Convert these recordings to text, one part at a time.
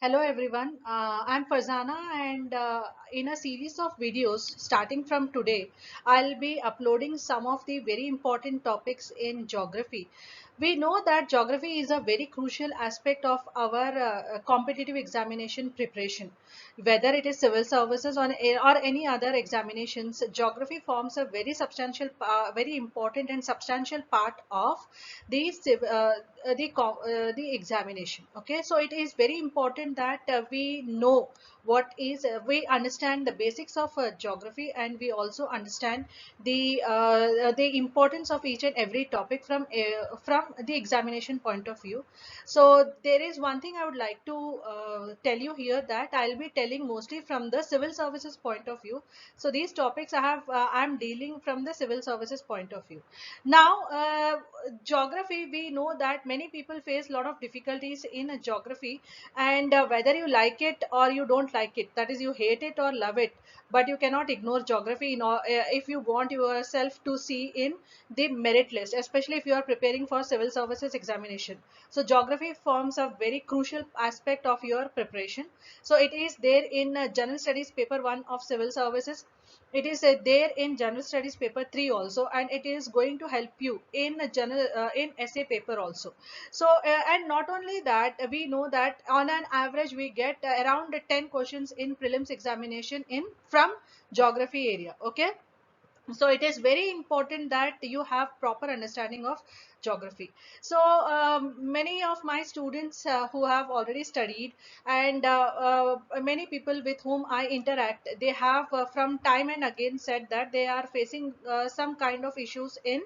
Hello everyone, I'm Farzana and in a series of videos starting from today, I'll be uploading some of the very important topics in geography. We know that geography is a very crucial aspect of our competitive examination preparation. Whether it is civil services or any other examinations, geography forms a very substantial, very important and substantial part of the the examination. Okay, so it is very important that we know we understand the basics of geography, and we also understand the importance of each and every topic from the examination point of view. So there is one thing I would like to tell you here, that I'll be telling mostly from the civil services point of view. So these topics I'm dealing from the civil services point of view. Now, geography, we know that many people face a lot of difficulties in geography, and whether you like it or you don't like it, that is, you hate it or love it, but you cannot ignore geography if you want yourself to see in the merit list, especially if you are preparing for civil services examination. So geography forms a very crucial aspect of your preparation. So it is there in general studies paper 1 of civil services. It is there in general studies paper 3 also, and it is going to help you in general in essay paper also. So and not only that, we know that on an average we get around 10 questions in prelims examination in from geography area. Okay, so it is very important that you have proper understanding of geography. So many of my students who have already studied, and many people with whom I interact, they have from time and again said that they are facing some kind of issues in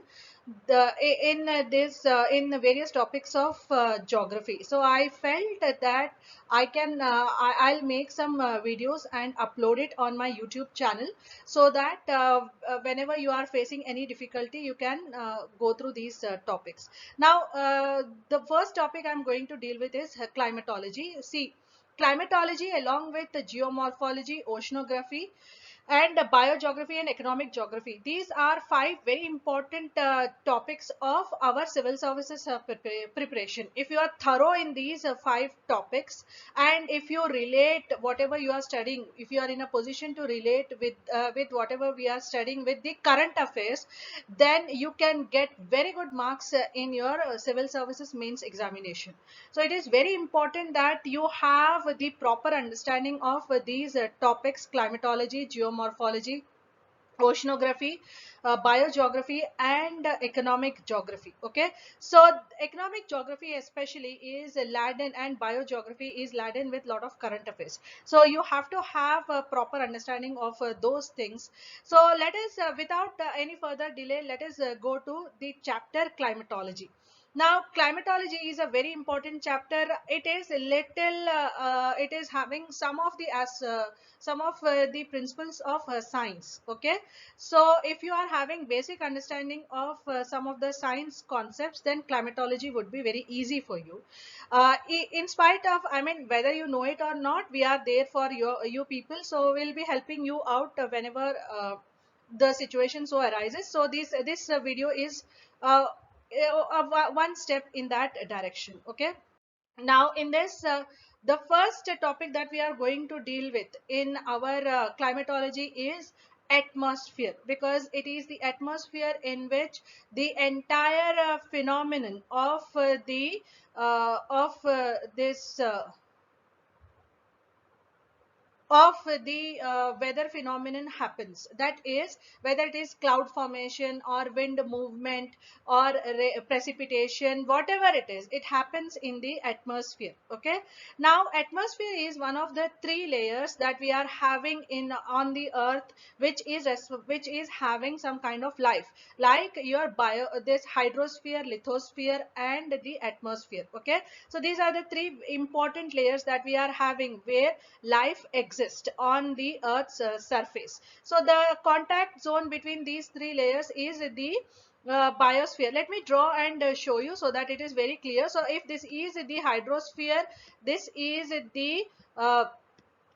this in the various topics of geography. So I felt that I'll make some videos and upload it on my YouTube channel, so that whenever you are facing any difficulty, you can go through these topics. Now, the first topic I'm going to deal with is climatology. See, climatology, along with the geomorphology, oceanography, and biogeography and economic geography, these are five very important topics of our civil services preparation. If you are thorough in these five topics, and if you relate whatever you are studying, if you are in a position to relate with whatever we are studying with the current affairs, then you can get very good marks in your civil services mains examination. So it is very important that you have the proper understanding of these topics: climatology, geomorphology, oceanography, biogeography, and economic geography. Okay, so economic geography especially is laden, and biogeography is laden with lot of current affairs. So you have to have a proper understanding of those things. So let us without any further delay, let us go to the chapter climatology. Now, climatology is a very important chapter. It is a little it is having some of the principles of science. Okay, so if you are having basic understanding of some of the science concepts, then climatology would be very easy for you. In spite of, I mean, whether you know it or not, we are there for you people. So we'll be helping you out whenever the situation so arises. So this video is one step in that direction. Okay, now in this the first topic that we are going to deal with in our climatology is atmosphere, because it is the atmosphere in which the entire phenomenon of this of the weather phenomenon happens. That is, whether it is cloud formation or wind movement or precipitation, whatever it is, it happens in the atmosphere. Okay, now atmosphere is one of the three layers that we are having in on the earth, which is having some kind of life, like your bio this hydrosphere, lithosphere, and the atmosphere. Okay, so these are the three important layers that we are having where life exists on the earth's surface. So the contact zone between these three layers is the biosphere. Let me draw and show you so that it is very clear. So if this is the hydrosphere, this is the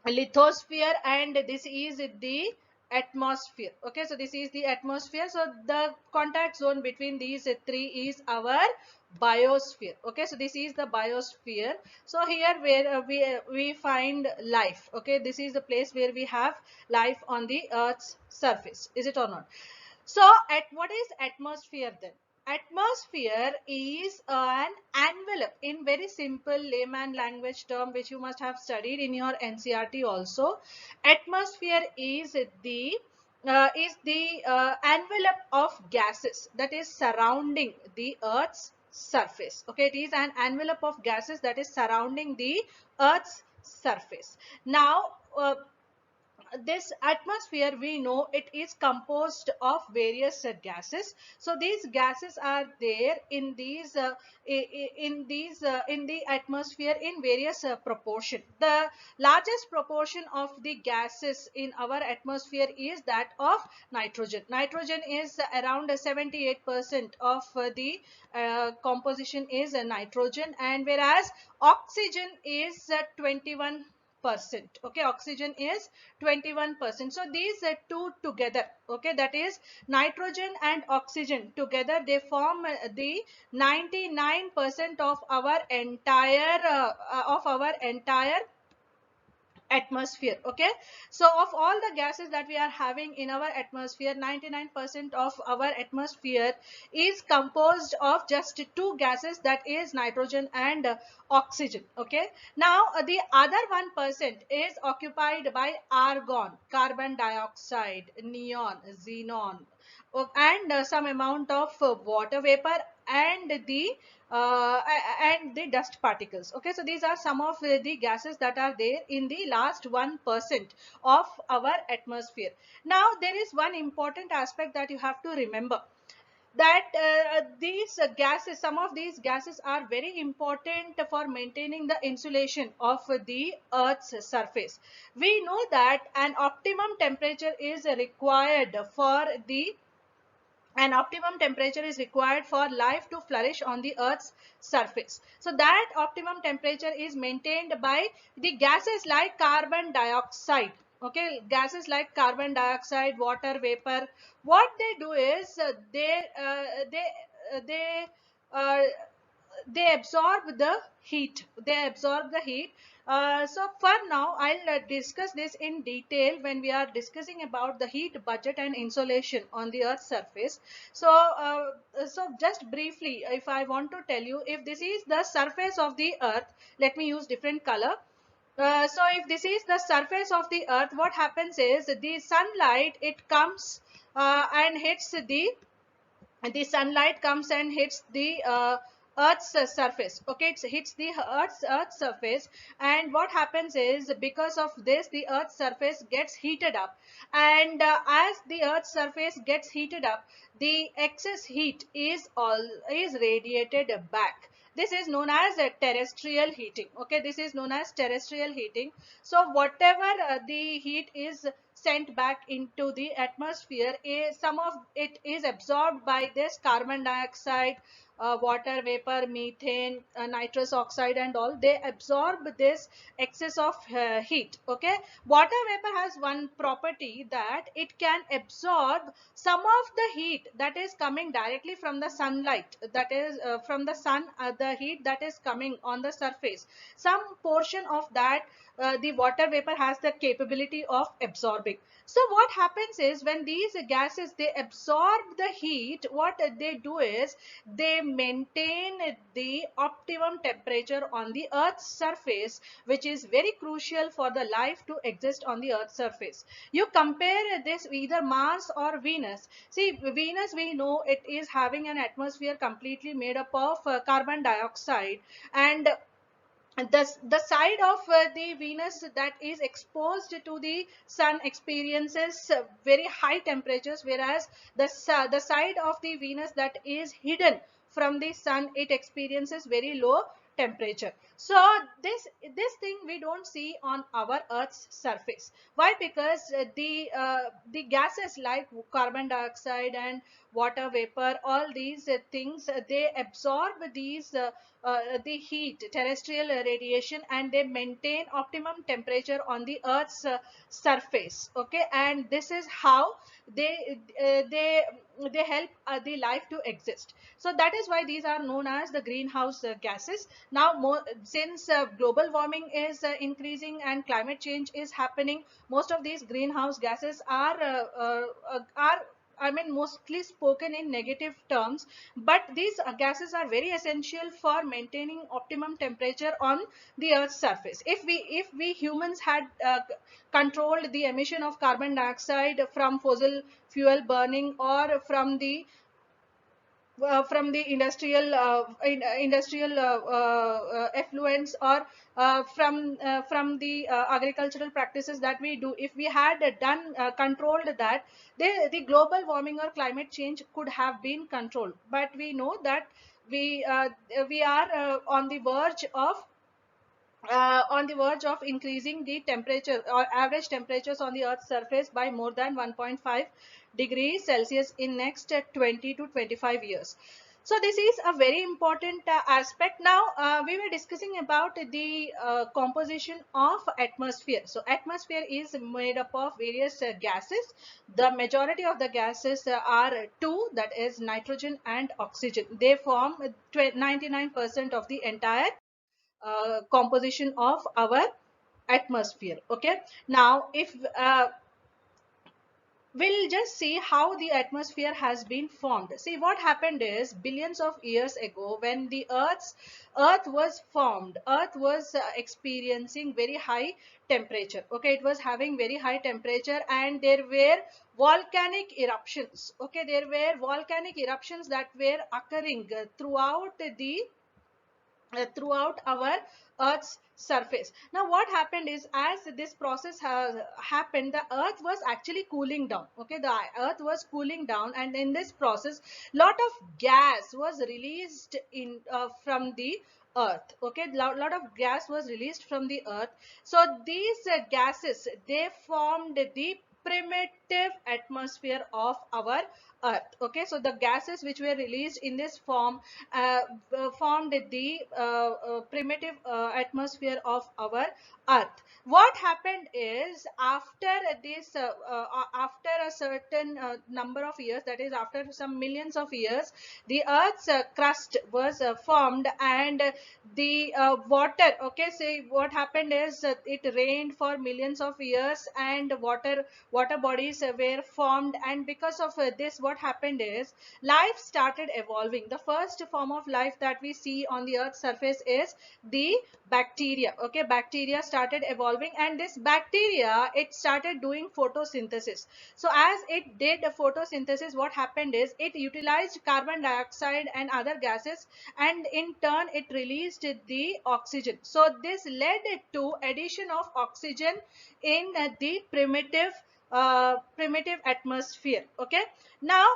lithosphere, and this is the atmosphere. Okay, so this is the atmosphere. So the contact zone between these three is our biosphere. Okay, so this is the biosphere. So here where we find life. Okay, this is the place where we have life on the earth's surface. Is it or not? So, at what is atmosphere then? Atmosphere is an envelope, in very simple layman language term, which you must have studied in your NCRT also. Atmosphere is the envelope of gases that is surrounding the Earth's surface. Okay, it is an envelope of gases that is surrounding the Earth's surface. Now, this atmosphere, we know it is composed of various gases. So these gases are there in these in the atmosphere in various proportion. The largest proportion of the gases in our atmosphere is that of nitrogen. Nitrogen is around 78% of the composition is nitrogen, and whereas oxygen is 21%. Okay, oxygen is 21%. So these two together, okay, that is nitrogen and oxygen together, they form the 99% of our entire atmosphere. Okay, so of all the gases that we are having in our atmosphere, 99% of our atmosphere is composed of just two gases, that is nitrogen and oxygen. Okay, now the other 1% is occupied by argon, carbon dioxide, neon, xenon, and some amount of water vapor, and the dust particles. Okay, so these are some of the gases that are there in the last 1% of our atmosphere. Now there is one important aspect that you have to remember, that these gases, some of these gases are very important for maintaining the insulation of the Earth's surface. We know that an optimum temperature is required for the an optimum temperature is required for life to flourish on the Earth's surface. So that optimum temperature is maintained by the gases like carbon dioxide. Okay, gases like carbon dioxide, water vapor. What they do is they uh, they absorb the heat. They absorb the heat. So for now, I'll discuss this in detail when we are discussing about the heat budget and insolation on the Earth's surface. So just briefly, if I want to tell you, if this is the surface of the Earth, let me use different color. So if this is the surface of the Earth, what happens is the sunlight, it comes and hits the sunlight comes and hits the Earth's surface. Okay, it hits the Earth's surface, and what happens is, because of this, the Earth's surface gets heated up, and as the Earth's surface gets heated up, the excess heat is radiated back. This is known as terrestrial heating. Okay, this is known as terrestrial heating. So whatever the heat is sent back into the atmosphere, some of it is absorbed by this carbon dioxide, water vapor, methane, nitrous oxide, and all. They absorb this excess of heat. Okay, water vapor has one property, that it can absorb some of the heat that is coming directly from the sunlight, that is from the sun, the heat that is coming on the surface. Some portion of that the water vapor has the capability of absorbing. So what happens is, when these gases, they absorb the heat, what they do is, they maintain the optimum temperature on the Earth's surface, which is very crucial for the life to exist on the Earth's surface. You compare this either Mars or Venus. See, Venus, we know it is having an atmosphere completely made up of carbon dioxide, and the side of the Venus that is exposed to the sun experiences very high temperatures, whereas the side of the Venus that is hidden from the sun, it experiences very low temperature. So this thing we don't see on our Earth's surface. Why? Because the gases like carbon dioxide and water vapor, all these things, they absorb these the heat, terrestrial radiation, and they maintain optimum temperature on the earth's surface. Okay, and this is how they uh, they they help the life to exist. So that is why these are known as the greenhouse gases. Now since global warming is increasing and climate change is happening, most of these greenhouse gases are, I mean, mostly spoken in negative terms, but these gases are very essential for maintaining optimum temperature on the earth's surface. If we humans had controlled the emission of carbon dioxide from fossil fuel burning, or from the industrial effluents, or from the agricultural practices that we do, if we had done controlled that, the global warming or climate change could have been controlled. But we know that we uh, we are on the verge of increasing the temperature or average temperatures on the earth's surface by more than 1.5 degrees Celsius in next 20 to 25 years. So this is a very important aspect. Now we were discussing about the composition of atmosphere. So atmosphere is made up of various gases. The majority of the gases are two, that is nitrogen and oxygen. They form 99% of the entire composition of our atmosphere. Okay, now if we'll just see how the atmosphere has been formed. See, what happened is, billions of years ago, when the earth was formed, earth was experiencing very high temperature. Okay, it was having very high temperature, and there were volcanic eruptions. Okay, there were volcanic eruptions that were occurring throughout our earth's surface. Now what happened is, as this process has happened, the earth was actually cooling down. Okay, the earth was cooling down, and in this process, lot of gas was released in from the earth. Okay, lot of gas was released from the earth. So these gases, they formed the primitive atmosphere of our earth. Okay, so the gases which were released in this form uh, formed the primitive atmosphere of our earth. What happened is, after a certain number of years, that is after some millions of years, the earth's crust was formed, and the water, okay, say what happened is, it rained for millions of years, and water bodies were formed, and because of this, what happened is, life started evolving. The first form of life that we see on the earth's surface is the bacteria. Okay, bacteria started evolving, and this bacteria, it started doing photosynthesis. So as it did a photosynthesis, what happened is, it utilized carbon dioxide and other gases, and in turn it released the oxygen. So this led to addition of oxygen in the primitive atmosphere. Okay, now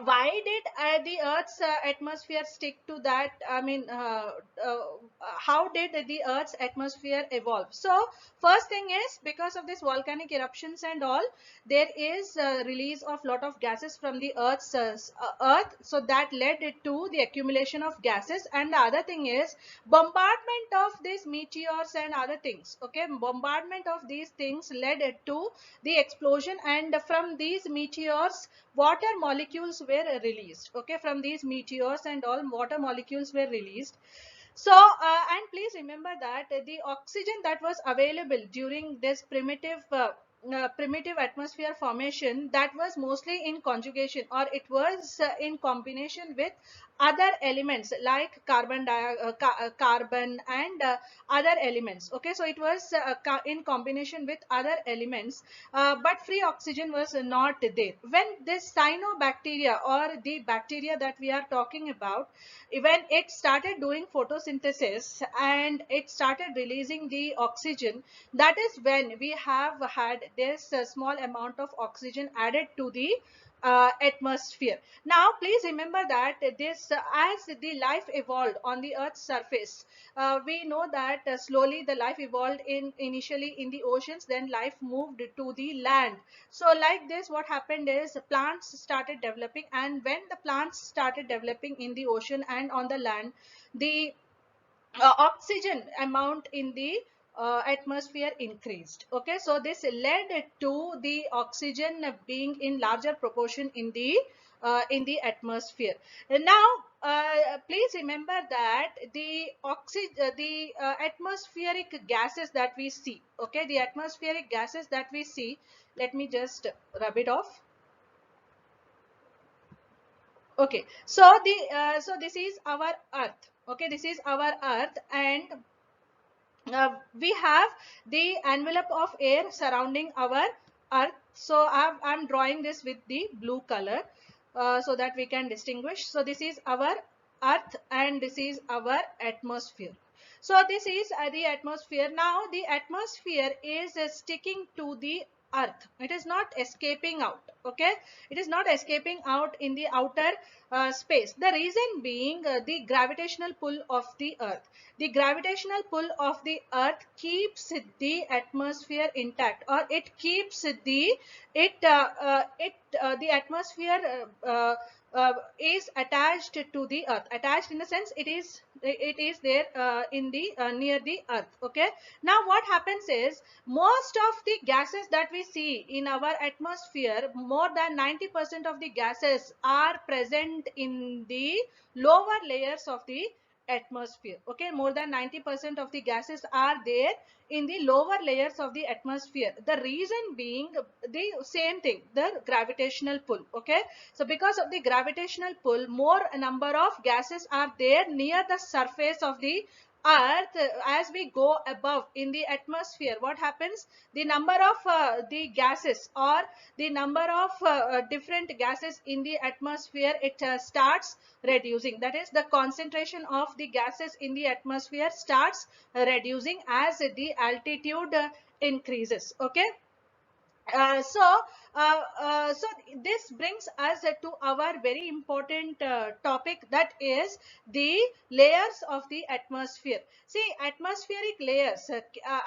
why did the earth's atmosphere stick to that, I mean, how did the earth's atmosphere evolve? So first thing is, because of this volcanic eruptions and all, there is release of lot of gases from the earth, so that led it to the accumulation of gases. And the other thing is, bombardment of these meteors and other things. Okay, bombardment of these things led it to the explosion, and from these meteors, water molecules were released. Okay, from these meteors and all, water molecules were released. So and please remember that the oxygen that was available during this primitive atmosphere formation, that was mostly in conjugation, or it was in combination with other elements like carbon and other elements. Okay, so it was in combination with other elements, but free oxygen was not there. When this cyanobacteria, or the bacteria that we are talking about, when it started doing photosynthesis and it started releasing the oxygen, that is when we have had this small amount of oxygen added to the atmosphere. Now please remember that this as the life evolved on the earth's surface, we know that slowly the life evolved in initially in the oceans, then life moved to the land. So like this, what happened is plants started developing, and when the plants started developing in the ocean and on the land, the oxygen amount in the atmosphere increased. Okay, so this led to the oxygen being in larger proportion in the atmosphere. And now please remember that the atmospheric gases that we see, okay, the atmospheric gases that we see, let me just rub it off. Okay, so the so this is our earth. Okay, this is our earth, and we have the envelope of air surrounding our earth. So I'm drawing this with the blue color so that we can distinguish. So this is our earth and this is our atmosphere. So this is the atmosphere. Now the atmosphere is sticking to the earth. It is not escaping out. Okay, it is not escaping out in the outer space. The reason being the gravitational pull of the earth. The gravitational pull of the earth keeps the atmosphere intact, or it keeps the atmosphere is attached to the earth. Attached in the sense it is there in the near the earth. Okay, now what happens is most of the gases that we see in our atmosphere, more than 90% of the gases are present in the lower layers of the atmosphere. Okay, more than 90% of the gases are there in the lower layers of the atmosphere. The reason being the same thing, the gravitational pull. Okay, so because of the gravitational pull, more number of gases are there near the surface of the earth. As we go above in the atmosphere, what happens, the number of the gases, or the number of different gases in the atmosphere, it starts reducing. That is, the concentration of the gases in the atmosphere starts reducing as the altitude increases. Okay, so this brings us to our very important topic, that is the layers of the atmosphere. See, atmospheric layers,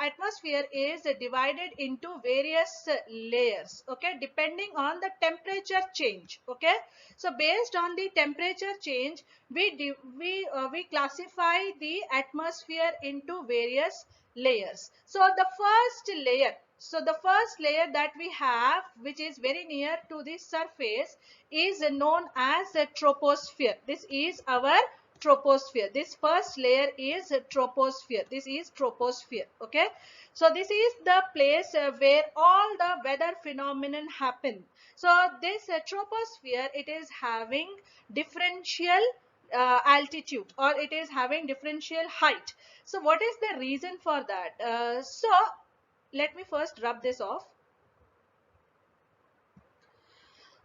atmosphere is divided into various layers. Okay, depending on the temperature change. Okay, so based on the temperature change, we classify the atmosphere into various layers. So the first layer that we have, which is very near to the surface, is known as the troposphere. This is our troposphere. This first layer is troposphere. This is troposphere. Okay, so this is the place where all the weather phenomenon happen. So this troposphere, it is having differential altitude, or it is having differential height. So what is the reason for that? So let me first rub this off.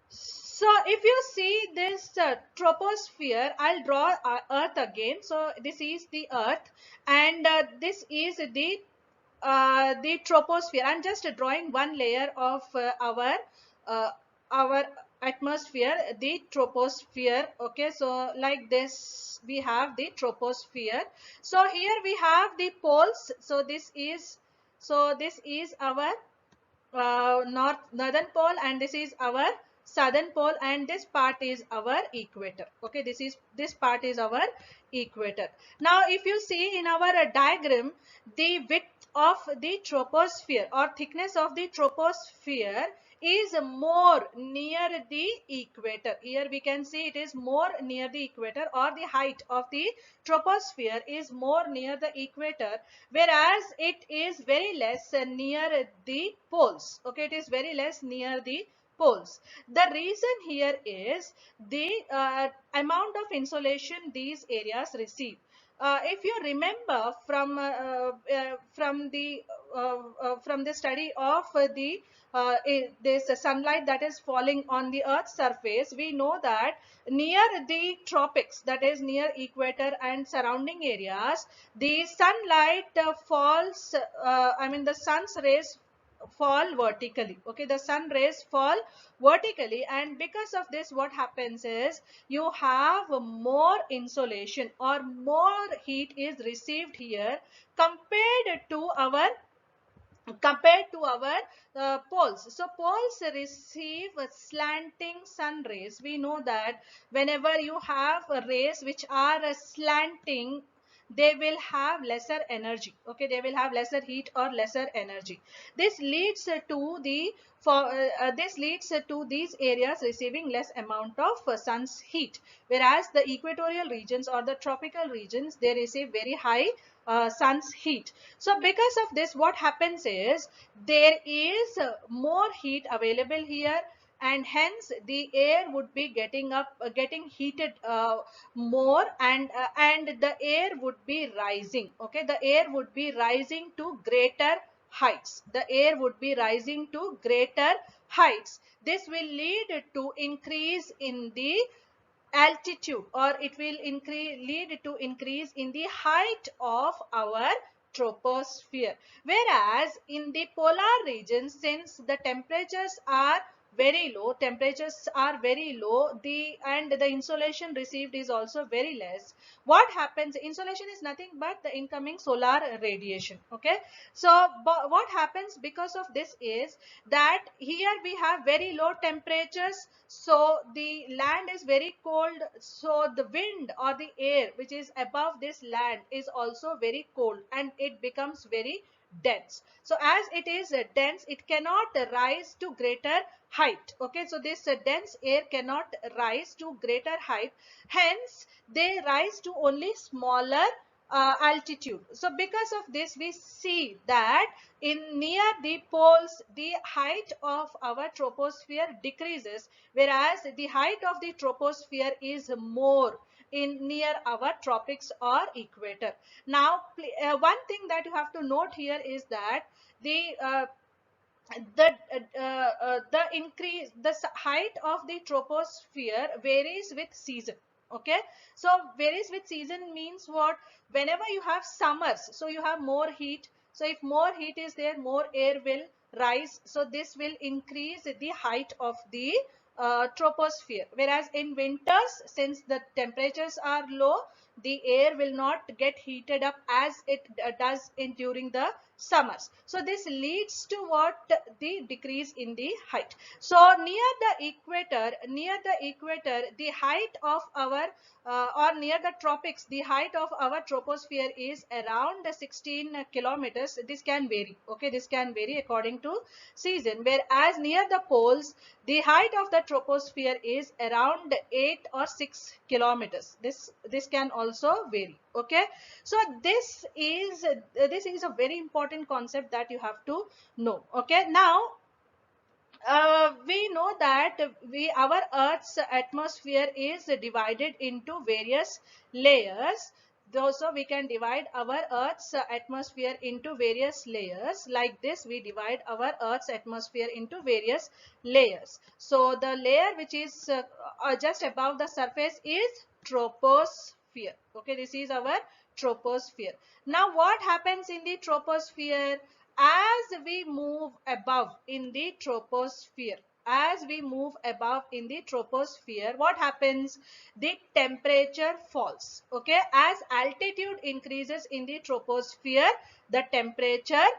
So if you see this troposphere, I'll draw earth again. So this is the earth, and this is the troposphere. I'm just drawing one layer of uh, our atmosphere, the troposphere. Okay, so like this we have the troposphere. So here we have the poles. So this is our northern pole, and this is our southern pole, and this part is our equator. Okay, this part is our equator. Now if you see in our diagram, the width of the troposphere, or thickness of the troposphere, is more near the equator. Here we can see it is more near the equator, or the height of the troposphere is more near the equator, whereas it is very less near the poles. Okay, it is very less near the poles. The reason here is the amount of insolation these areas receive. If you remember from the study of this sunlight that is falling on the earth's surface, we know that near the tropics, that is near equator and surrounding areas, the sunlight falls, I mean the sun's rays fall vertically. Okay, the sun rays fall vertically, and because of this, what happens is you have more insolation or more heat is received here compared to our poles. So poles receive slanting sun rays. We know that whenever you have rays which are slanting, they will have lesser energy. Okay, they will have lesser heat or lesser energy. This leads to this leads to these areas receiving less amount of sun's heat, whereas the equatorial regions or the tropical regions, they receive very high sun's heat. So because of this, what happens is there is more heat available here, and hence the air would be getting heated more, and the air would be rising. Okay, the air would be rising to greater heights. The air would be rising to greater heights. This will lead to increase in the altitude, or it will lead to increase in the height of our troposphere. Whereas in the polar regions, since the temperatures are very low, the insolation received is also very less. What happens, insolation is nothing but the incoming solar radiation. Okay, so what happens because of this is that here we have very low temperatures, so the land is very cold, so the wind or the air which is above this land is also very cold, and it becomes very dense. So as it is dense, it cannot rise to greater height. Okay, so this dense air cannot rise to greater height, hence they rise to only smaller altitude. So because of this, we see that in near the poles, the height of our troposphere decreases, whereas the height of the troposphere is more in near our tropics or equator. Now one thing that you have to note here is that the the height of the troposphere varies with season. Okay, so varies with season means what? Whenever you have summers, so you have more heat. So if more heat is there, more air will rise, so this will increase the height of the troposphere. Whereas in winters, since the temperatures are low, the air will not get heated up as it does in during the summers. So this leads to what? The decrease in the height. So near the equator, the height of our or near the tropics, the height of our troposphere is around 16 kilometers. This can vary. Okay, this can vary according to season. Whereas near the poles, the height of the troposphere is around 8 or 6 kilometers. This can also vary. Okay, so this is a very important concept that you have to know. Okay, now we know that our Earth's atmosphere is divided into various layers. Also, we can divide our Earth's atmosphere into various layers. Like this, we divide our Earth's atmosphere into various layers. So the layer which is just above the surface is troposphere. Okay, this is our troposphere. Now what happens in the troposphere? As we move above in the troposphere, what happens? The temperature falls. Okay, as altitude increases in the troposphere, the temperature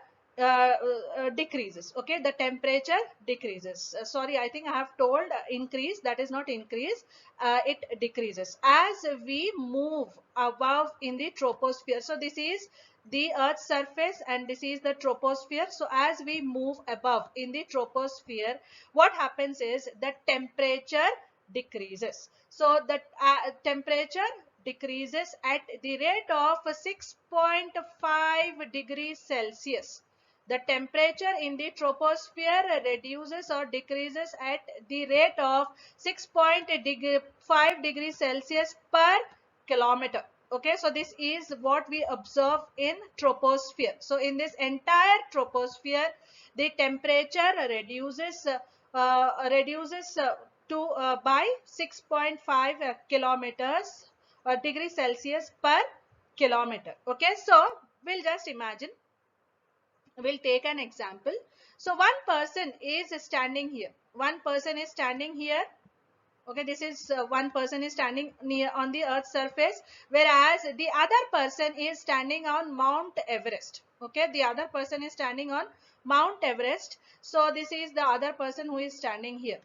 decreases. Okay, the temperature decreases. Sorry, I think I have told increase. That is not increase. It decreases as we move above in the troposphere. So this is the Earth's surface, and this is the troposphere. So as we move above in the troposphere, what happens is the temperature decreases. So the temperature decreases at the rate of 6.5 degrees Celsius. The temperature in the troposphere reduces or decreases at the rate of 6.5 degrees Celsius per kilometer. Okay, so this is what we observe in troposphere. So in this entire troposphere, the temperature reduces to by 6.5 kilometers degrees Celsius per kilometer. Okay, so we'll just imagine We'll take an example. So one person is standing here. One person is standing here. Okay, this is one person is standing near on the earth's surface, whereas the other person is standing on Mount Everest. Okay, the other person is standing on Mount Everest. So this is the other person who is standing here.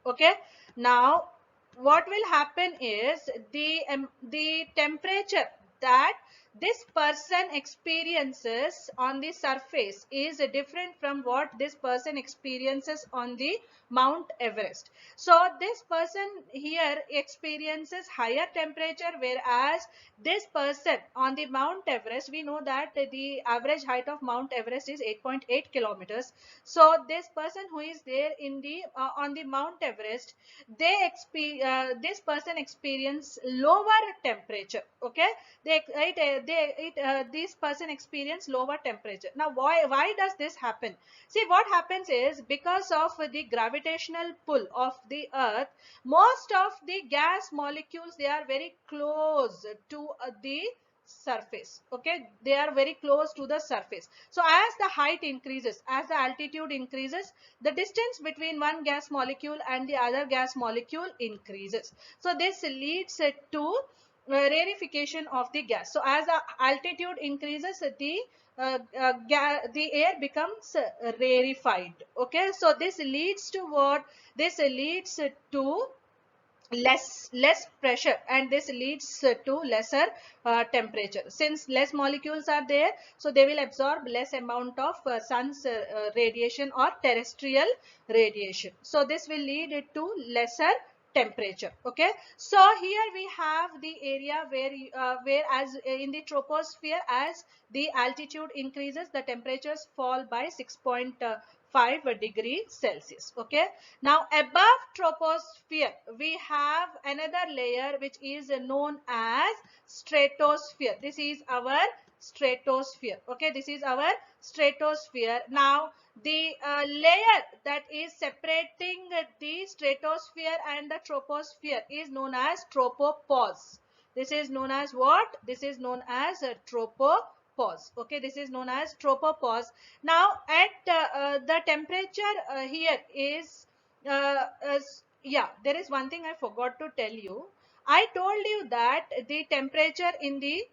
Okay, now what will happen is the temperature that this person experiences on the surface is different from what this person experiences on the Mount Everest. So this person here experiences higher temperature, whereas this person on the Mount Everest, we know that the average height of Mount Everest is 8.8 kilometers. So this person who is there in the on the Mount Everest, this person experience lower temperature. Okay, this person experience lower temperature. Now why does this happen? See, what happens is because of the gravitational pull of the earth, most of the gas molecules, they are very close to the surface. Okay, they are very close to the surface. So as the height increases, as the altitude increases, the distance between one gas molecule and the other gas molecule increases. So this leads to rarefication of the gas. So as the altitude increases, the air becomes rarefied. Okay, so this leads to what? This leads to less pressure, and this leads to lesser temperature. Since less molecules are there, so they will absorb less amount of sun's radiation or terrestrial radiation. So this will lead it to lesser temperature. Okay, so here we have the area where as in the troposphere, as the altitude increases, the temperatures fall by 6.5 degrees Celsius. Okay, now above troposphere we have another layer which is known as stratosphere. This is our stratosphere. Okay, this is our stratosphere. Now the layer that is separating the stratosphere and the troposphere is known as tropopause. This is known as what? This is known as a tropopause. Okay, this is known as tropopause. Now at the temperature here is yeah, there is one thing I forgot to tell you. I told you that the temperature in the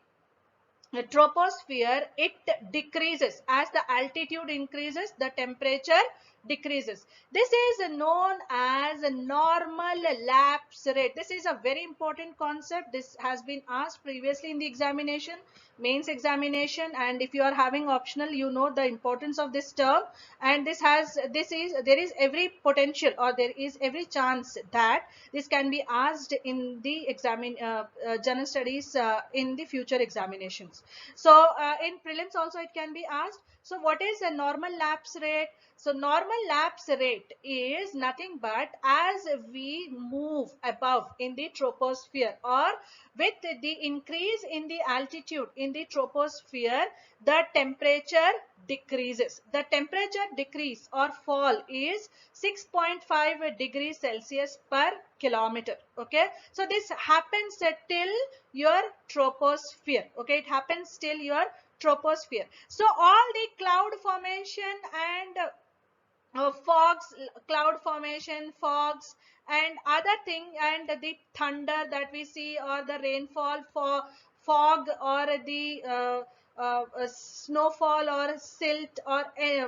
troposphere, it decreases as the altitude increases, the temperature decreases. This is known as a normal lapse rate. This is a very important concept. This has been asked previously in the examination, mains examination, and if you are having optional, you know the importance of this term. And there is every potential, or there is every chance that this can be asked in the general studies in the future examinations. So in prelims also it can be asked. So what is a normal lapse rate? So normal lapse rate is nothing but as we move above in the troposphere, or with the increase in the altitude in the troposphere, the temperature decreases. The temperature decrease or fall is 6.5 degrees Celsius per kilometer. Okay, so this happens till your troposphere. Okay, it happens till your troposphere. So all the cloud formation and fogs, cloud formation, fogs, and other thing, and the thunder that we see, or the rainfall, for fog, or the snowfall, or silt, or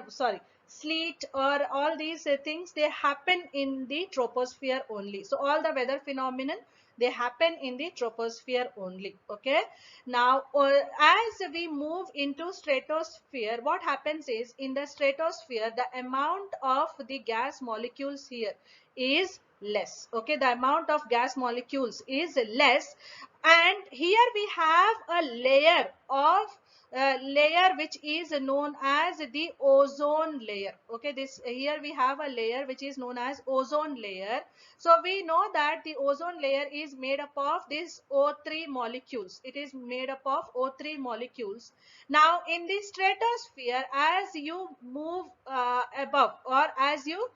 sorry, sleet, or all these things, they happen in the troposphere only. So all the weather phenomenon, they happen in the troposphere only. Okay, now as we move into stratosphere, what happens is, in the stratosphere, the amount of the gas molecules here is less. Okay, the amount of gas molecules is less, and here we have a layer which is known as the ozone layer. Okay, this here we have a layer which is known as ozone layer. So we know that the ozone layer is made up of these O3 molecules. It is made up of O3 molecules. Now in the stratosphere, as you move above, or as you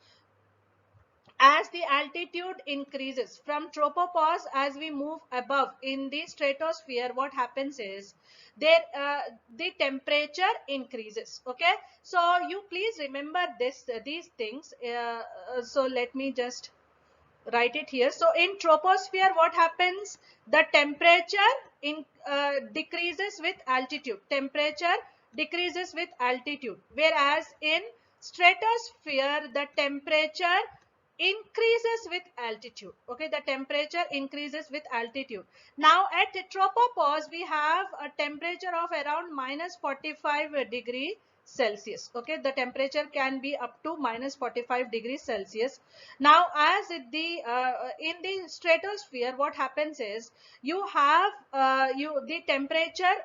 As the altitude increases from tropopause, as we move above in the stratosphere, what happens is there the temperature increases. Okay, so you please remember this these things. So let me just write it here. So in troposphere, what happens? The temperature decreases with altitude. Temperature decreases with altitude. Whereas in stratosphere, the temperature increases with altitude. Okay, the temperature increases with altitude. Now at tropopause, we have a temperature of around minus 45 degree Celsius. Okay, the temperature can be up to minus 45 degrees Celsius. Now as in the stratosphere, what happens is you have the temperature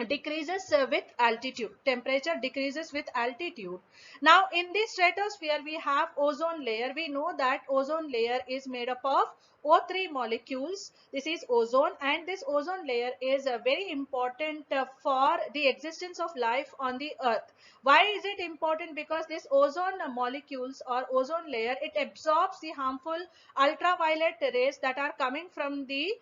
decreases with altitude. Temperature decreases with altitude. Now in the stratosphere, we have ozone layer. We know that ozone layer is made up of O3 molecules. This is ozone, and this ozone layer is very important for the existence of life on the earth. Why is it important? Because this ozone molecules or ozone layer, it absorbs the harmful ultraviolet rays that are coming from the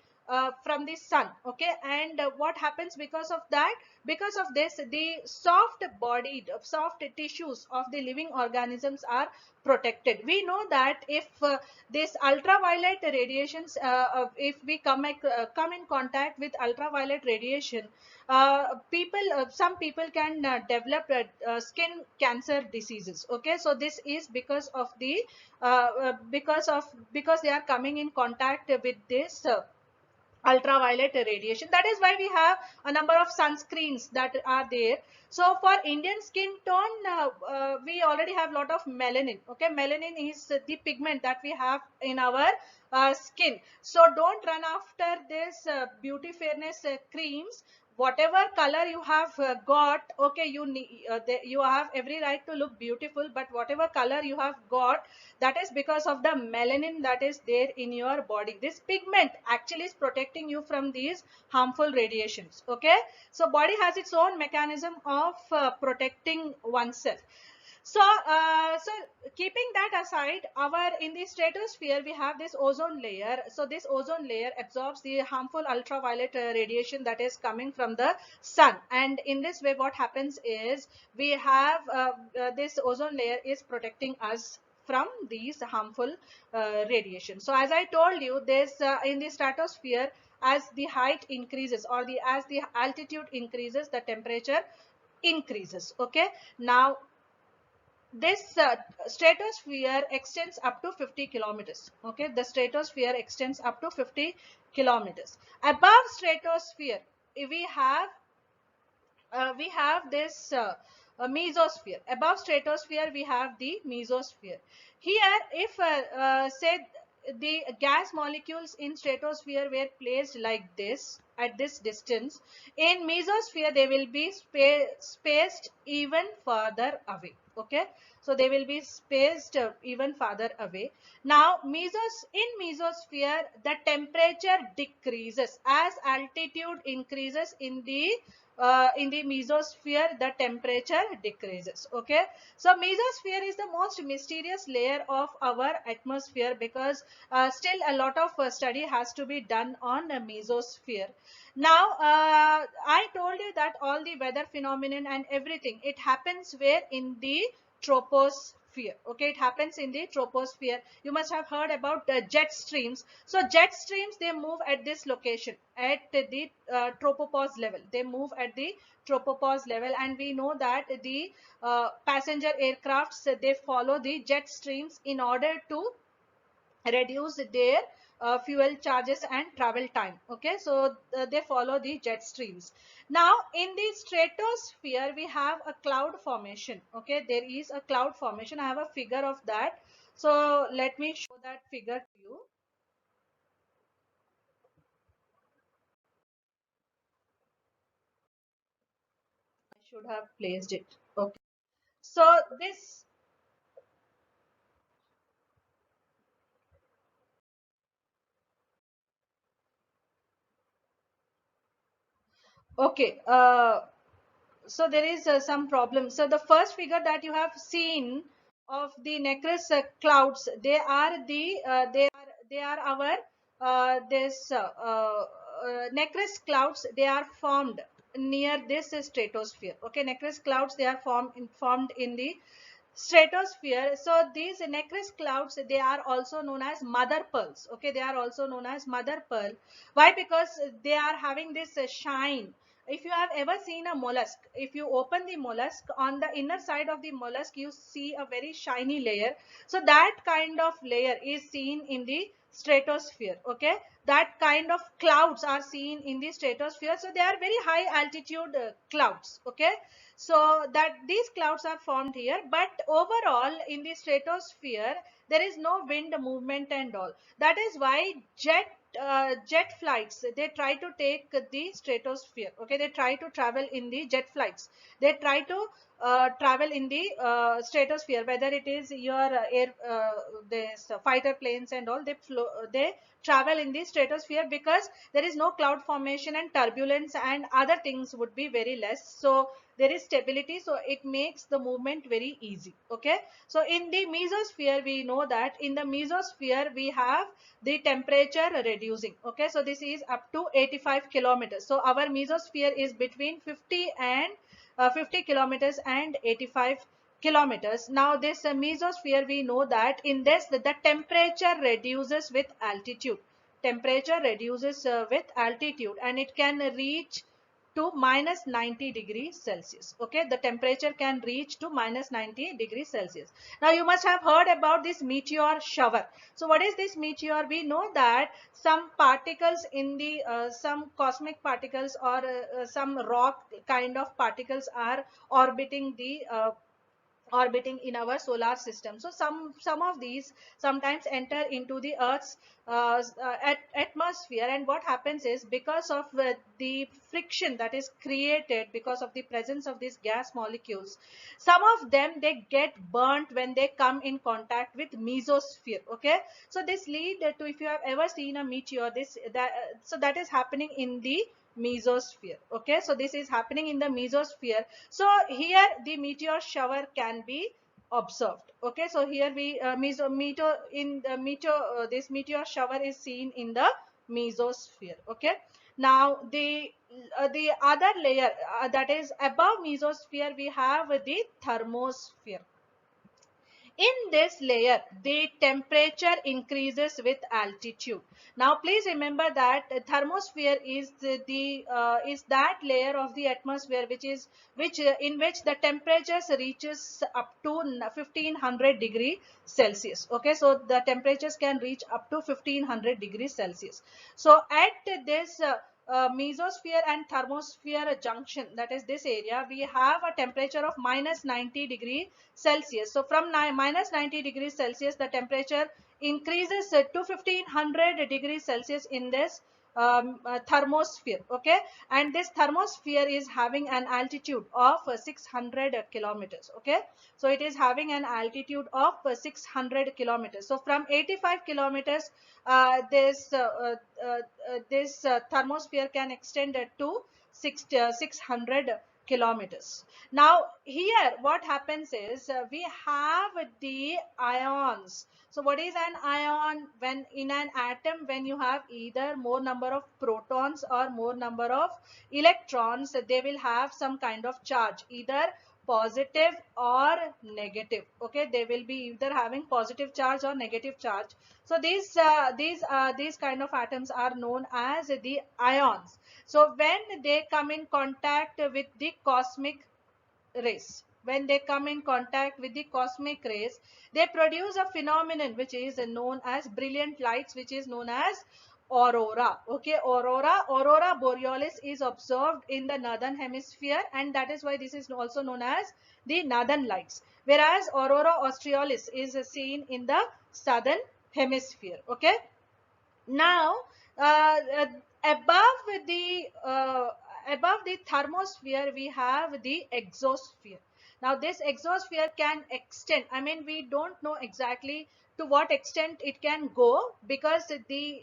sun. Okay, and what happens because of that? Because of this, the soft bodied soft tissues of the living organisms are protected. We know that if this ultraviolet radiations, if we come in contact with ultraviolet radiation, some people can develop skin cancer diseases. Okay, so this is because of the because they are coming in contact with this ultraviolet radiation. That is why we have a number of sunscreens that are there. So for Indian skin tone, we already have a lot of melanin. Okay, melanin is the pigment that we have in our skin. So don't run after this beauty fairness creams. Whatever color you have got, okay, you have every right to look beautiful, but whatever color you have got, that is because of the melanin that is there in your body. This pigment actually is protecting you from these harmful radiations. Okay, so body has its own mechanism of protecting oneself. So keeping that aside, our in the stratosphere we have this ozone layer. So this ozone layer absorbs the harmful ultraviolet radiation that is coming from the sun, and in this way what happens is we have this ozone layer is protecting us from these harmful radiation. So as I told you, this in the stratosphere, as the height increases or the as the altitude increases, the temperature increases. Okay, now this stratosphere extends up to 50 kilometers. Okay, the stratosphere extends up to 50 kilometers. Above stratosphere, we have this mesosphere. Above stratosphere, we have the mesosphere. Here, if say the gas molecules in stratosphere were placed like this at this distance, in mesosphere they will be spaced even further away. Okay, so they will be spaced even further away. Now in mesosphere, the temperature decreases as altitude increases. In the mesosphere, the temperature decreases. Okay, so mesosphere is the most mysterious layer of our atmosphere, because still a lot of study has to be done on the mesosphere. Now I told you that all the weather phenomenon and everything, it happens where? In the troposphere. Okay, it happens in the troposphere. You must have heard about the jet streams. So jet streams, they move at this location, at the tropopause level. They move at the tropopause level, and we know that the passenger aircrafts, they follow the jet streams in order to reduce their fuel charges and travel time. Okay, so they follow the jet streams. Now in the stratosphere, we have a cloud formation. Okay, there is a cloud formation. I have a figure of that, so let me show that figure to you. I should have placed it. Okay, so this, okay, so there is some problem. So the first figure that you have seen of the nacreous clouds, they are our this nacreous clouds, they are formed near this stratosphere. Okay, nacreous clouds, they are formed in the stratosphere. So these nacreous clouds, they are also known as mother pearls. Okay, they are also known as mother pearl. Why? Because they are having this shine. If you have ever seen a mollusk, if you open the mollusk, on the inner side of the mollusk you see a very shiny layer. So that kind of layer is seen in the stratosphere. Okay, that kind of clouds are seen in the stratosphere. So they are very high altitude clouds. Okay, so that these clouds are formed here, but overall in the stratosphere there is no wind movement and all. That is why jet flights, they try to take the stratosphere. Okay, they try to travel in the jet flights, they try to travel in the stratosphere, whether it is your air this fighter planes and all, they travel in the stratosphere, because there is no cloud formation and turbulence and other things would be very less. So there is stability, so it makes the movement very easy. Okay, so in the mesosphere, we know that in the mesosphere we have the temperature reducing. Okay, so this is up to 85 kilometers. So our mesosphere is between 50 kilometers and 85 kilometers. Now this mesosphere, we know that in this the temperature reduces with altitude. Temperature reduces with altitude, and it can reach to minus 90 degrees Celsius. Okay, the temperature can reach to minus 90 degrees Celsius. Now you must have heard about this meteor shower. So what is this meteor? We know that some particles in the some cosmic particles, or some rock kind of particles are orbiting the orbiting in our solar system. So some of these sometimes enter into the earth's atmosphere, and what happens is, because of the friction that is created because of the presence of these gas molecules, some of them, they get burnt when they come in contact with mesosphere. Okay, so this lead to, if you have ever seen a meteor, this that so that is happening in the mesosphere. Okay, so this is happening in the mesosphere. So here the meteor shower can be observed. Okay, so here we meteor in the meteor this meteor shower is seen in the mesosphere. Okay, now the other layer that is above mesosphere, we have the thermosphere. In this layer, the temperature increases with altitude. Now please remember that thermosphere is is that layer of the atmosphere which in which the temperatures reaches up to 1500 degree Celsius. Okay, so the temperatures can reach up to 1500 degrees Celsius. So at this mesosphere and thermosphere junction, that is this area, we have a temperature of minus 90 degree Celsius. So from minus 90 degrees Celsius, the temperature increases to 1500 degrees Celsius in this thermosphere. Okay, and this thermosphere is having an altitude of 600 kilometers. Okay, so it is having an altitude of 600 kilometers. So from 85 kilometers, this thermosphere can extend to 600 kilometers. Now here what happens is, we have the ions. So what is an ion? When in an atom, when you have either more number of protons or more number of electrons, they will have some kind of charge, either positive or negative. Okay, they will be either having positive charge or negative charge. So these kind of atoms are known as the ions. So when they come in contact with the cosmic rays, when they come in contact with the cosmic rays, they produce a phenomenon which is known as brilliant lights, which is known as aurora. Okay, aurora borealis is observed in the northern hemisphere, and that is why this is also known as the northern lights, whereas aurora australis is seen in the southern hemisphere. Okay, now uh, above the thermosphere, we have the exosphere. Now this exosphere can extend, I mean, we don't know exactly to what extent it can go, because the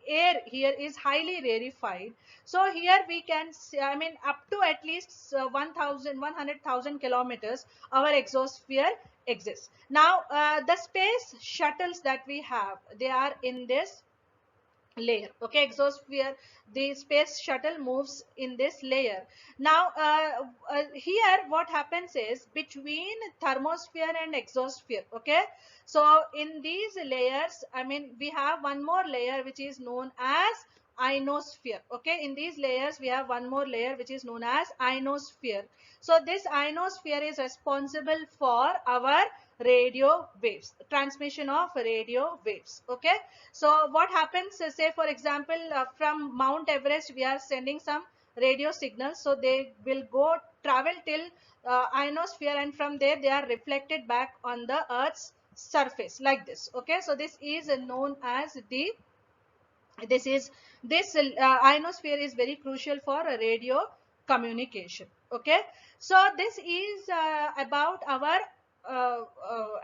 air here is highly rarefied. So here we can see, I mean, up to at least 100,000 kilometers, our exosphere exists. Now, the space shuttles that we have, they are in this layer. Okay, exosphere, the space shuttle moves in this layer. Now, here what happens is between thermosphere and exosphere. Okay, so in these layers, I mean, we have one more layer which is known as ionosphere. Okay, in these layers we have one more layer which is known as ionosphere. So this ionosphere is responsible for our radio waves, transmission of radio waves. Okay, so what happens, say for example, from Mount Everest we are sending some radio signals, so they will go travel till ionosphere, and from there they are reflected back on the Earth's surface like this. Okay, so this is known as the, this is, this ionosphere is very crucial for radio communication. Okay, so this is about our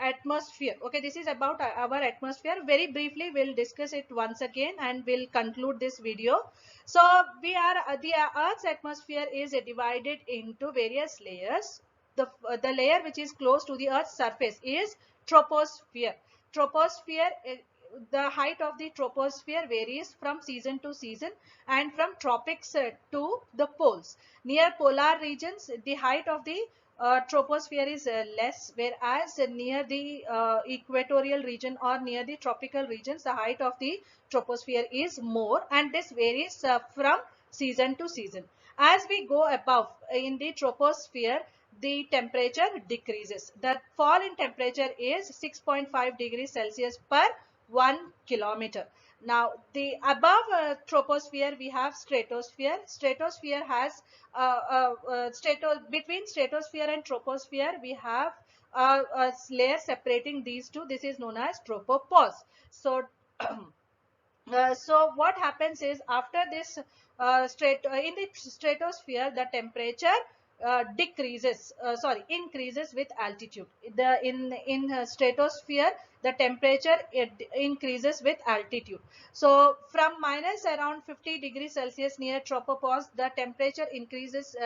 atmosphere. Okay, this is about our atmosphere. Very briefly we'll discuss it once again and we'll conclude this video. So we are the Earth's atmosphere is divided into various layers. The layer which is close to the Earth's surface is troposphere. Troposphere, the height of the troposphere varies from season to season and from tropics to the poles. Near polar regions, the height of the troposphere is less, whereas near the equatorial region or near the tropical regions, the height of the troposphere is more, and this varies from season to season. As we go above in the troposphere, the temperature decreases. The fall in temperature is 6.5 degrees Celsius per 1 kilometer. Now, the above troposphere we have stratosphere. Stratosphere has between stratosphere and troposphere we have a layer separating these two. This is known as tropopause. So so what happens is after this in the stratosphere the temperature increases with altitude. In stratosphere the temperature increases with altitude. So from minus around 50 degrees Celsius near tropopause, the temperature increases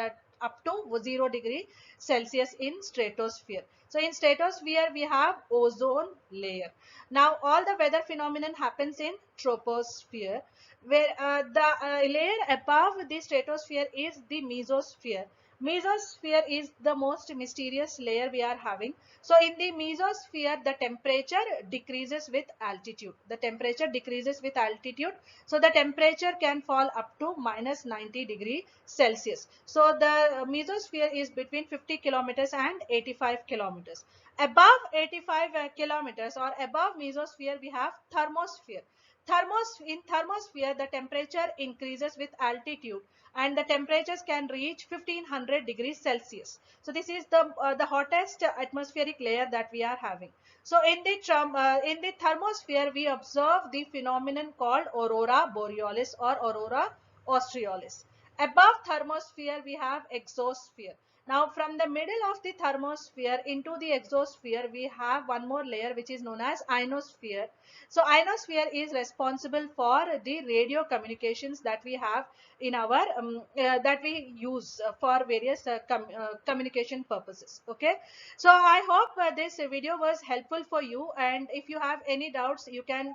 up to 0 degree Celsius in stratosphere. So in stratosphere we have ozone layer. Now all the weather phenomenon happens in troposphere, where the layer above the stratosphere is the mesosphere. Mesosphere is the most mysterious layer we are having. So in the mesosphere the temperature decreases with altitude. The temperature decreases with altitude. So the temperature can fall up to minus 90 degree Celsius. So the mesosphere is between 50 kilometers and 85 kilometers. Above 85 kilometers or above mesosphere we have thermosphere. In thermosphere the temperature increases with altitude and the temperatures can reach 1500 degrees Celsius. So this is the hottest atmospheric layer that we are having. So in the thermosphere we observe the phenomenon called aurora borealis or aurora australis. Above thermosphere we have exosphere. Now from the middle of the thermosphere into the exosphere we have one more layer which is known as ionosphere. So ionosphere is responsible for the radio communications that we have in our that we use for various communication purposes. Okay, so I hope this video was helpful for you, and if you have any doubts you can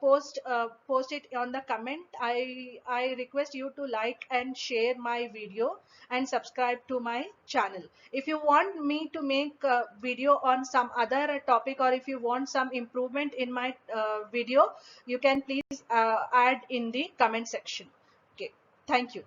post it on the comment. I request you to like and share my video and subscribe to my channel. If you want me to make a video on some other topic, or if you want some improvement in my video, you can please add in the comment section. Okay, thank you.